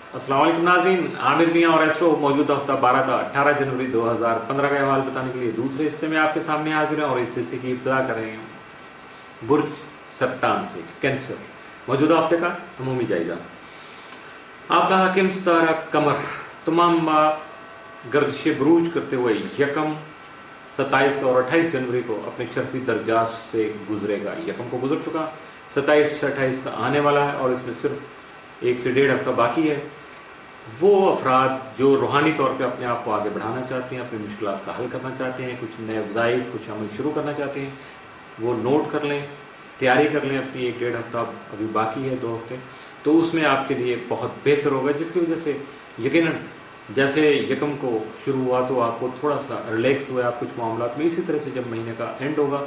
अस्सलाम वालेकुम नाज़रीन, आमिर मियां और एस्ट्रो मौजूदा हफ्ता 12 का 18 जनवरी 2015 का अहवाल बताने के लिए दूसरे हिस्से में आपके सामने हाजिर हैं और इस हिस्से की इब्तिदा कर रहे हैं बुर्ज सरतान से, कैंसर। मौजूदा हफ्ते का अमूमी जायजा। आपका हाकिम सितारा कमर तमाम गर्दिश बुरूज करते हुए यकम, 27 और 28 जनवरी को अपने शर्फी दर्जात से गुजरेगा। यकम को गुजर चुका, 27 से 28 का आने वाला है और इसमें सिर्फ 1 से 1.5 हफ्ता बाकी है। वो अफराद जो रूहानी तौर पे अपने आप को आगे बढ़ाना चाहते हैं, अपनी मुश्किलात का हल करना चाहते हैं, कुछ नए वज़ाइफ, कुछ अमल शुरू करना चाहते हैं, वो नोट कर लें, तैयारी कर लें। अपनी 1-1.5 हफ्ता अभी बाकी है, 2 हफ्ते, तो उसमें आपके लिए बहुत बेहतर होगा, जिसकी वजह से यकीनन जैसे यकम को शुरू हुआ तो आपको थोड़ा सा रिलैक्स हुआ आप कुछ मामलात में। इसी तरह से जब महीने का एंड होगा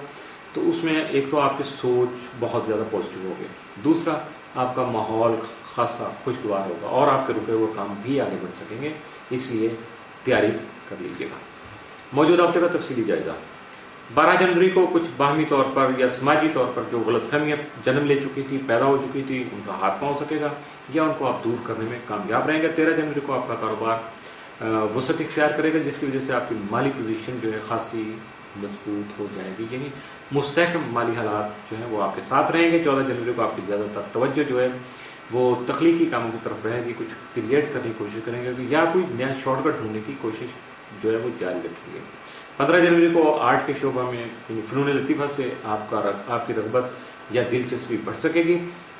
तो उसमें एक तो आपकी सोच बहुत ज़्यादा पॉजिटिव होगी, दूसरा आपका माहौल खासा खुशगवार होगा और आपके रुके हुए काम भी आगे बढ़ सकेंगे। इसलिए तैयारी कर लीजिएगा। मौजूदा हफ्ते का तफसीली जायजा। 12 जनवरी को कुछ बाहमी तौर पर या समाजी तौर पर जो गलतफहमियाँ जन्म ले चुकी थी, पैदा हो चुकी थी, उनका हाथ पाँव सकेगा या उनको आप दूर करने में कामयाब रहेंगे। 13 जनवरी को आपका कारोबार वसत इख्तियार करेगा, जिसकी वजह से आपकी माली पोजीशन जो है खासी मजबूत हो जाएगी, यानी मुस्तहकम माली हालात जो है वो आपके साथ रहेंगे। 14 जनवरी को आपकी ज़्यादातर तवज्जो जो है वो तख्लीकी कामों की तरफ रहेगी, कुछ क्रिएट करने की कोशिश करेंगे या कोई नया शॉर्टकट ढूंढने की कोशिश जो है वो जारी रखेंगे। 15 जनवरी को आर्ट के शोबा में यानी फ़नून लतीफ़ा से आपकी रग़बत या दिलचस्पी बढ़ सकेगी।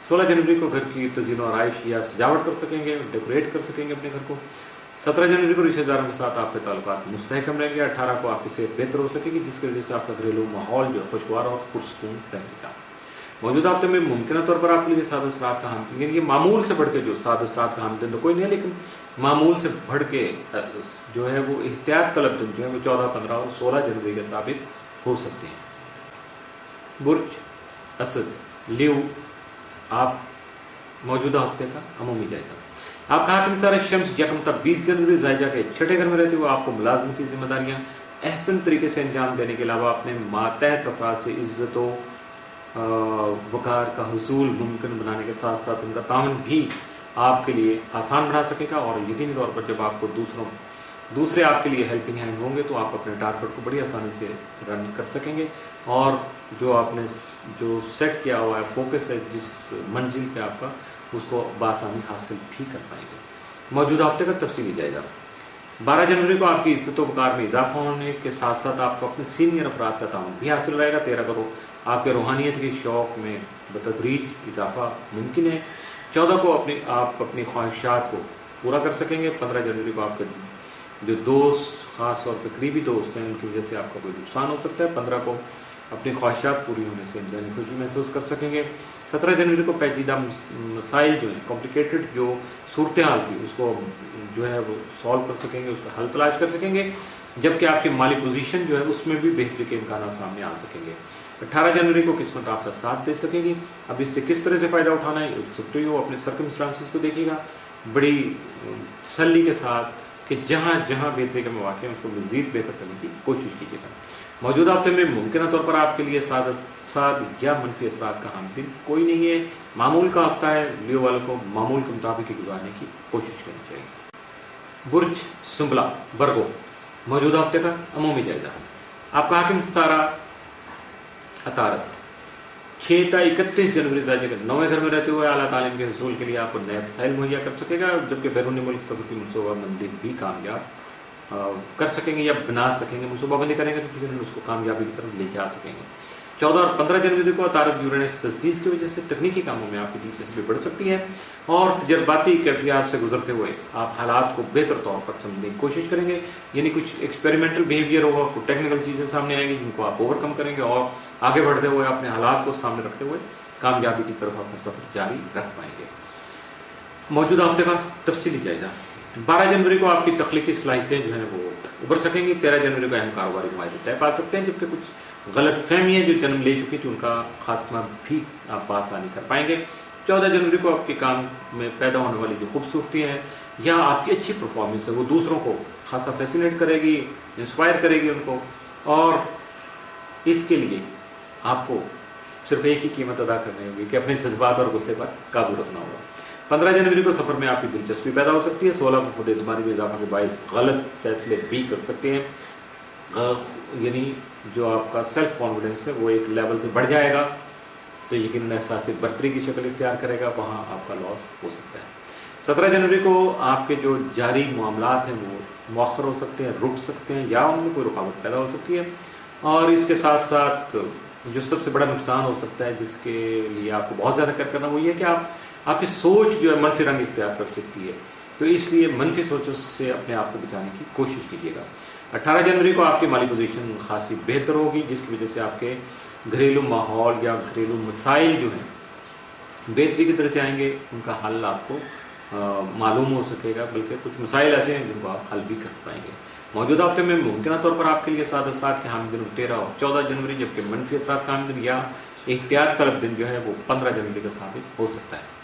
16 जनवरी को घर की तज़ीन और आराइश या सजावट कर सकेंगे, डेकोरेट कर सकेंगे अपने घर को। 17 जनवरी को रिश्तेदारों के साथ आपके ताल्लुकात मुस्तहकम रहेंगे। 18 को आपकी सेहत बेहतर हो सकेगी, जिसकी वजह से आपका घरेलू माहौल जो खुशगवार और पुरसकून रहेगा। मौजूदा हफ्ते में मुमकिन तौर पर आपके लिए साद असरात का हामिल, यानी ये मामूल से बढ़ के जो साद असरात का हामिल तो कोई नहीं है, लेकिन मामूल से बढ़ के जो है वो एहतियात तलब दिन जो है वो 14, 15 और 16 जनवरी के साबित हो सकते हैं। बुर्ज असद लियो आप मौजूदा हफ्ते का अमूमी जायजा। आपका हाकिम सितारा शम्स यकम तक 20 जनवरी ज़ायजा के 6ठे घर में रहते हुए आपको मुलाजमती जिम्मेदारियां अहसन तरीके से अंजाम देने के अलावा अपने मातहत अफराद से इज्जत वकार का हुसूल मुमकिन बनाने के साथ साथ उनका तावन भी आपके लिए आसान बना सकेगा। और यकीनी तौर पर जब आपको दूसरे आपके लिए हेल्पिंग हैंड होंगे तो आप अपने टारगेट को बड़ी आसानी से रन कर सकेंगे और जो आपने जो सेट किया हुआ है फोकस है जिस मंजिल पे आपका, उसको बआसानी हासिल भी कर पाएंगे। मौजूदा हफ्ते का तफसीली जायजा। 12 जनवरी को आपकी इज्जत वकार में इजाफा होने के साथ साथ आपको अपने सीनियर अफराद का ताउन भी हासिल रहेगा। 13 को आपके रूहानियत के शौक में बतदरीज इजाफा मुमकिन है। 14 को आप अपनी ख्वाहिशात को पूरा कर सकेंगे। 15 जनवरी को आपके जो दोस्त, खास तौर पर करीबी दोस्त हैं, उनकी वजह से आपका कोई नुकसान हो सकता है। 15 को अपनी ख्वाहिशात पूरी होने से इंसान खुशी महसूस कर सकेंगे। 17 जनवरी को पेचीदा मसाइल जो हैं, कॉम्प्लिकेटेड जो सूरत हाल थी, उसको जो है वो सॉल्व कर सकेंगे, उसका हल तलाश कर सकेंगे, जबकि आपकी माली पोजीशन जो है उसमें भी बेहतरी के इम्कान सामने आ सकेंगे। 18 जनवरी को किस्मत आपका साथ दे सकेगी। अब इससे किस तरह से फ़ायदा उठाना है, सकते हो अपने सर्कमस्टांसेस को देखिएगा बड़ी तसल्ली के साथ कि जहाँ जहाँ बेहतरी के मौके हैं उसको मज़ीद बेहतर करने की कोशिश कीजिएगा। मौजूदा हफ्ते में मुमकिन तौर पर आपके लिए साद या मनफी असरात का हामिल कोई नहीं है। मामूल का हफ्ता है, लियो वालों को मामूल के मुताबिक गुजारने की कोशिश करनी चाहिए। बुर्ज सुंबला वर्गो मौजूदा हफ्ते का अमूमी जायजा। आपका हाकिम सितारा अतारत 6 से 31 जनवरी ज़ायजा के 9वें घर में रहते हुए आला तालीम के हसूल के लिए आपको नए वसाइल मुहैया कर सकेगा, जबकि बैरूनी मुल्क सफ़र की मनसूबाबंदी भी कामयाब कर सकेंगे या बना सकेंगे। मनसूबाबंदी करेंगे तो फिर उसको कामयाबी की तरफ ले जा सकेंगे। 14 और 15 जनवरी को अतारत यूरेनस तजदीद की वजह से तकनीकी कामों में आपकी दिलचस्पी बढ़ सकती है और तजर्बाती कैफियत से गुजरते हुए आप हालात को बेहतर तौर पर समझने की कोशिश करेंगे, यानी कुछ एक्सपेरिमेंटल बिहेवियर होगा, कुछ टेक्निकल चीज़ें सामने आएंगी जिनको आप ओवरकम करेंगे और आगे बढ़ते हुए अपने हालात को सामने रखते हुए कामयाबी की तरफ अपना सफर जारी रख पाएंगे। मौजूदा हफ्ते का तफसीली जायजा। 12 जनवरी को आपकी तख्लीकी सलाहियतें जो हैं वो उभर सकेंगी। 13 जनवरी को अहम कारोबारी मुआहदे तय पा सकते हैं, जबकि कुछ गलत फहमियाँ जो जन्म ले चुकी थी उनका खात्मा भी आप आसानी कर पाएंगे। 14 जनवरी को आपके काम में पैदा होने वाली जो खूबसूरती है या आपकी अच्छी परफॉर्मेंस है वो दूसरों को खासा फैसिनेट करेगी, इंस्पायर करेगी उनको, और इसके लिए आपको सिर्फ एक ही कीमत अदा करनी होगी कि अपने जज्बात और गुस्से पर काबू रखना होगा। 15 जनवरी को सफर में आपकी दिलचस्पी पैदा हो सकती है। 16 को खुद एतमादी में इजाफा के बायस गलत फैसले भी कर सकते हैं, यानी जो आपका सेल्फ कॉन्फिडेंस है वो एक लेवल से बढ़ जाएगा, तो यकीनन एहसास बर्तरी की शक्ल इख्तियार करेगा, वहाँ आपका लॉस हो सकता है। 17 जनवरी को आपके जो जारी मामलात हैं वो मौखर हो सकते हैं, रुक सकते हैं या उनमें कोई रुकावट पैदा हो सकती है। और इसके साथ साथ जो सबसे बड़ा नुकसान हो सकता है, जिसके लिए आपको बहुत ज़्यादा कर करना, वो ये कि आपकी सोच जो है मनफी रंग इख्तियार कर सकती है, तो इसलिए मनफी सोचों से अपने आप को बचाने की कोशिश कीजिएगा। 18 जनवरी को आपकी माली पोजीशन खासी बेहतर होगी, जिसकी वजह से आपके घरेलू माहौल या घरेलू मसाइल जो हैं बेहतरी की तरफ जाएंगे, उनका हल आपको मालूम हो सकेगा, बल्कि कुछ मसाइल ऐसे हैं जिनको आप हल भी कर पाएंगे। मौजूदा हफ्ते में मुमकिन तौर पर आपके लिए साथ के हामिद दिन 13 और 14 जनवरी, जबकि मनफी असरात का हामिद दिन या एहतियात तलब दिन जो है वो 15 जनवरी का साबित हो सकता है।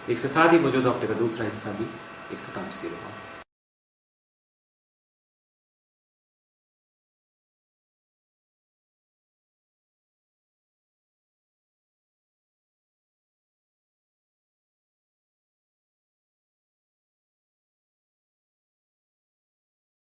इसके साथ ही मौजूदा हफ्ते का दूसरा हिस्सा भी इख्तिताम पसीर हुआ।